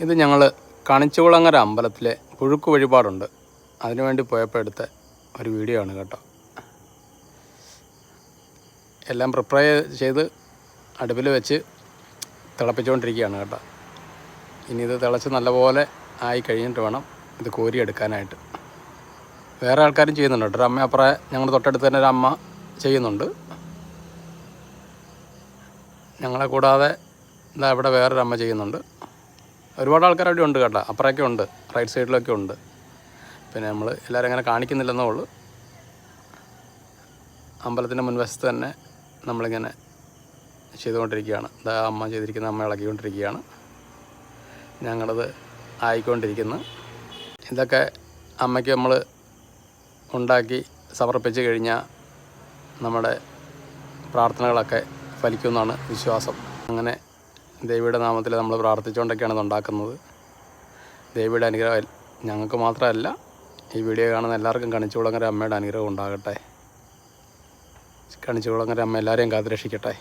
ഇത് ഞങ്ങൾ കണിച്ചുകുളങ്ങര അമ്പലത്തിലെ പുഴുക്ക് വഴിപാടുണ്ട്, അതിനുവേണ്ടി പോയപ്പോൾ എടുത്ത ഒരു വീഡിയോ ആണ് കേട്ടോ. എല്ലാം പ്രിപ്പയർ ചെയ്ത് അടുപ്പിൽ വെച്ച് തിളപ്പിച്ചുകൊണ്ടിരിക്കുകയാണ് കേട്ടോ. ഇനി ഇത് തിളച്ച് നല്ലപോലെ ആയി കഴിഞ്ഞിട്ട് വേണം ഇത് കോരിയെടുക്കാനായിട്ട്. വേറെ ആൾക്കാരും ചെയ്യുന്നുണ്ട് കേട്ടോ. ഒരു അമ്മ അപ്പുറം ഞങ്ങളുടെ തൊട്ടടുത്ത് തന്നെ ഒരു അമ്മ ചെയ്യുന്നുണ്ട്. ഞങ്ങളെ കൂടാതെ ഇതാ ഇവിടെ വേറൊരു അമ്മ ചെയ്യുന്നുണ്ട്. ഒരുപാട് ആൾക്കാർ അവിടെ ഉണ്ട് കേട്ടോ. അപ്പുറമൊക്കെ ഉണ്ട്, റൈറ്റ് സൈഡിലൊക്കെ ഉണ്ട്. പിന്നെ നമ്മൾ എല്ലാവരും അങ്ങനെ കാണിക്കുന്നില്ലെന്നേ ഉള്ളൂ. അമ്പലത്തിൻ്റെ മുൻവശത്ത് തന്നെ നമ്മളിങ്ങനെ ചെയ്തുകൊണ്ടിരിക്കുകയാണ്. ഇതാ അമ്മ ചെയ്തിരിക്കുന്ന അമ്മ ഇളക്കിക്കൊണ്ടിരിക്കുകയാണ്. ഞങ്ങളത് ആയിക്കൊണ്ടിരിക്കുന്നു. ഇതൊക്കെ അമ്മയ്ക്ക് നമ്മൾ ഉണ്ടാക്കി സമർപ്പിച്ച് കഴിഞ്ഞാൽ നമ്മുടെ പ്രാർത്ഥനകളൊക്കെ ഫലിക്കുമെന്നാണ് വിശ്വാസം. അങ്ങനെ ദേവിയുടെ നാമത്തിൽ നമ്മൾ പ്രാർത്ഥിച്ചുകൊണ്ടൊക്കെയാണ് ഇത് ഉണ്ടാക്കുന്നത്. ദേവിയുടെ അനുഗ്രഹം ഞങ്ങൾക്ക് മാത്രമല്ല, ഈ വീഡിയോ കാണുന്ന എല്ലാവർക്കും കണിച്ചുകുളങ്ങര അമ്മയുടെ അനുഗ്രഹം ഉണ്ടാകട്ടെ. കണിച്ചുകുളങ്ങര അമ്മ എല്ലാവരെയും കാത്തുരക്ഷിക്കട്ടെ.